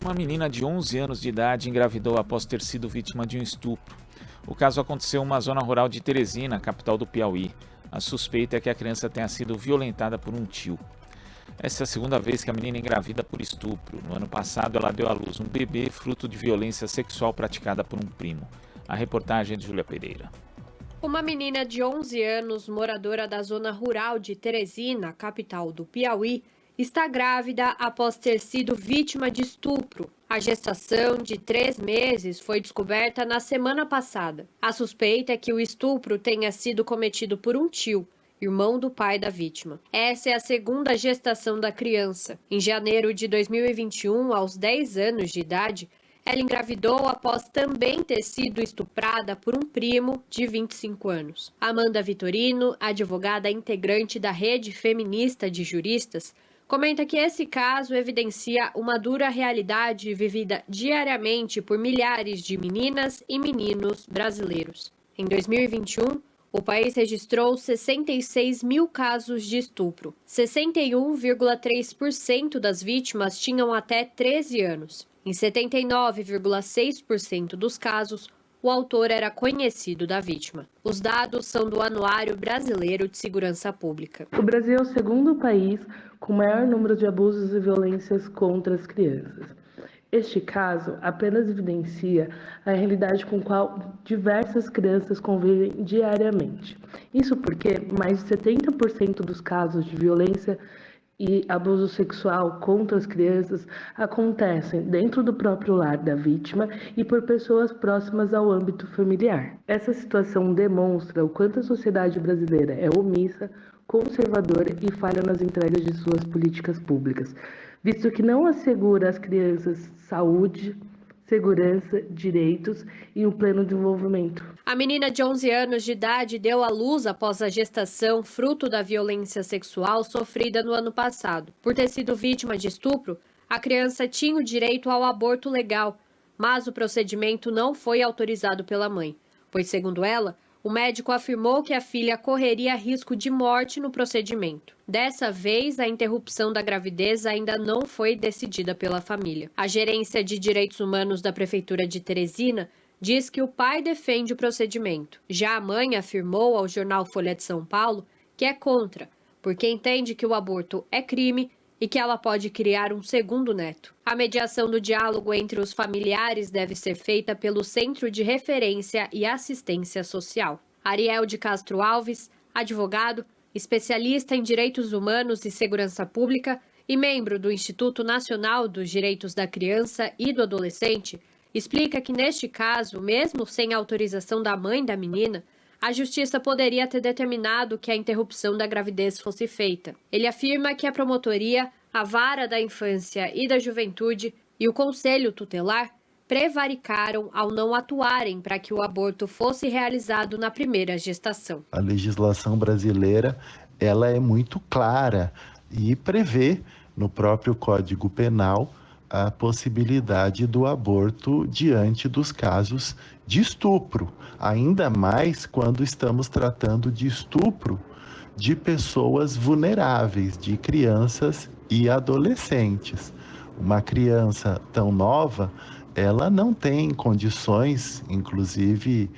Uma menina de 11 anos de idade engravidou após ter sido vítima de um estupro. O caso aconteceu em uma zona rural de Teresina, capital do Piauí. A suspeita é que a criança tenha sido violentada por um tio. Essa é a segunda vez que a menina engravida por estupro. No ano passado, ela deu à luz um bebê fruto de violência sexual praticada por um primo. A reportagem é de Júlia Pereira. Uma menina de 11 anos, moradora da zona rural de Teresina, capital do Piauí, está grávida após ter sido vítima de estupro. A gestação de 3 meses foi descoberta na semana passada. A suspeita é que o estupro tenha sido cometido por um tio, irmão do pai da vítima. Essa é a segunda gestação da criança. Em janeiro de 2021, aos 10 anos de idade, ela engravidou após também ter sido estuprada por um primo de 25 anos. Amanda Vitorino, advogada integrante da Rede Feminista de Juristas, comenta que esse caso evidencia uma dura realidade vivida diariamente por milhares de meninas e meninos brasileiros. Em 2021, o país registrou 66 mil casos de estupro. 61,3% das vítimas tinham até 13 anos. Em 79,6% dos casos, o autor era conhecido da vítima. Os dados são do Anuário Brasileiro de Segurança Pública. O Brasil é o segundo país com maior número de abusos e violências contra as crianças. Este caso apenas evidencia a realidade com a qual diversas crianças convivem diariamente. Isso porque mais de 70% dos casos de violência e abuso sexual contra as crianças acontecem dentro do próprio lar da vítima e por pessoas próximas ao âmbito familiar. Essa situação demonstra o quanto a sociedade brasileira é omissa, conservadora e falha nas entregas de suas políticas públicas, visto que não assegura às crianças saúde, segurança, direitos e o pleno desenvolvimento. A menina de 11 anos de idade deu à luz após a gestação, fruto da violência sexual sofrida no ano passado. Por ter sido vítima de estupro, a criança tinha o direito ao aborto legal, mas o procedimento não foi autorizado pela mãe, pois, segundo ela, o médico afirmou que a filha correria risco de morte no procedimento. Dessa vez, a interrupção da gravidez ainda não foi decidida pela família. A Gerência de Direitos Humanos da Prefeitura de Teresina diz que o pai defende o procedimento. Já a mãe afirmou ao jornal Folha de São Paulo que é contra, porque entende que o aborto é crime e que ela pode criar um segundo neto. A mediação do diálogo entre os familiares deve ser feita pelo Centro de Referência e Assistência Social. Ariel de Castro Alves, advogado, especialista em direitos humanos e segurança pública e membro do Instituto Nacional dos Direitos da Criança e do Adolescente, explica que neste caso, mesmo sem autorização da mãe da menina, a Justiça poderia ter determinado que a interrupção da gravidez fosse feita. Ele afirma que a promotoria, a Vara da Infância e da Juventude e o Conselho Tutelar prevaricaram ao não atuarem para que o aborto fosse realizado na primeira gestação. A legislação brasileira, ela é muito clara e prevê no próprio Código Penal a possibilidade do aborto diante dos casos de estupro, ainda mais quando estamos tratando de estupro de pessoas vulneráveis, de crianças e adolescentes. Uma criança tão nova, ela não tem condições, inclusive,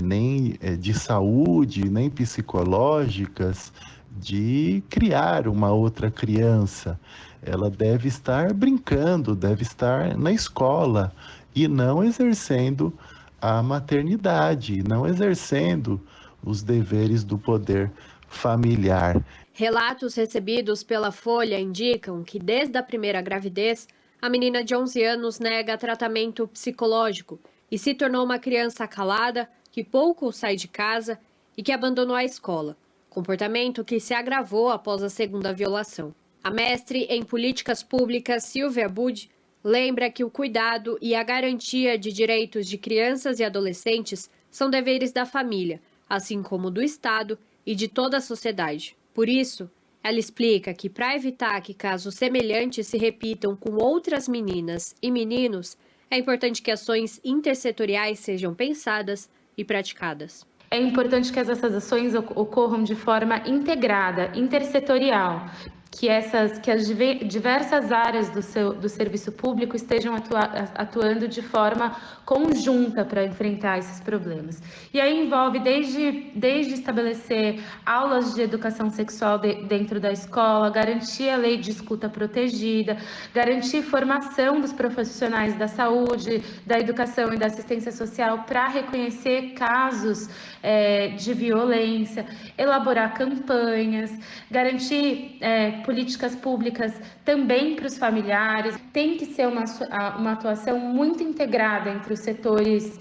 nem de saúde, nem psicológicas, de criar uma outra criança. Ela deve estar brincando, deve estar na escola e não exercendo a maternidade, não exercendo os deveres do poder familiar. Relatos recebidos pela Folha indicam que desde a primeira gravidez, a menina de 11 anos nega tratamento psicológico e se tornou uma criança calada, que pouco sai de casa e que abandonou a escola, comportamento que se agravou após a segunda violação. A mestre em políticas públicas, Silvia Bud, lembra que o cuidado e a garantia de direitos de crianças e adolescentes são deveres da família, assim como do Estado e de toda a sociedade. Por isso, ela explica que para evitar que casos semelhantes se repitam com outras meninas e meninos, é importante que ações intersetoriais sejam pensadas e praticadas. É importante que essas ações ocorram de forma integrada, intersetorial, que as diversas áreas do serviço público estejam atuando de forma conjunta para enfrentar esses problemas. E aí envolve desde estabelecer aulas de educação sexual dentro da escola, garantir a lei de escuta protegida, garantir formação dos profissionais da saúde, da educação e da assistência social para reconhecer casos de violência, elaborar campanhas, garantir políticas públicas também para os familiares. Tem que ser uma atuação muito integrada entre os setores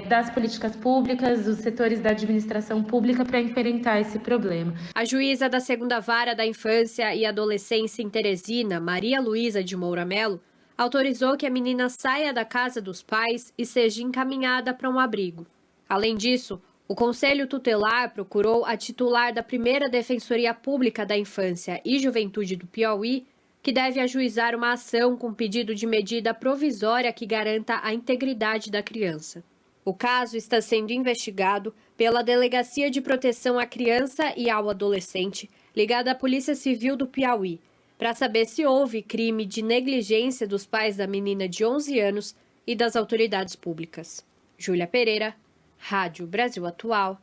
das políticas públicas, os setores da administração pública para enfrentar esse problema. A juíza da 2ª Vara da Infância e Adolescência em Teresina, Maria Luísa de Moura Melo, autorizou que a menina saia da casa dos pais e seja encaminhada para um abrigo. Além disso, o Conselho Tutelar procurou a titular da primeira Defensoria Pública da Infância e Juventude do Piauí, que deve ajuizar uma ação com pedido de medida provisória que garanta a integridade da criança. O caso está sendo investigado pela Delegacia de Proteção à Criança e ao Adolescente, ligada à Polícia Civil do Piauí, para saber se houve crime de negligência dos pais da menina de 11 anos e das autoridades públicas. Júlia Pereira, Rádio Brasil Atual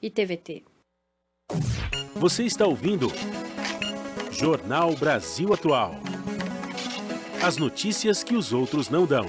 e TVT. Você está ouvindo Jornal Brasil Atual. As notícias que os outros não dão.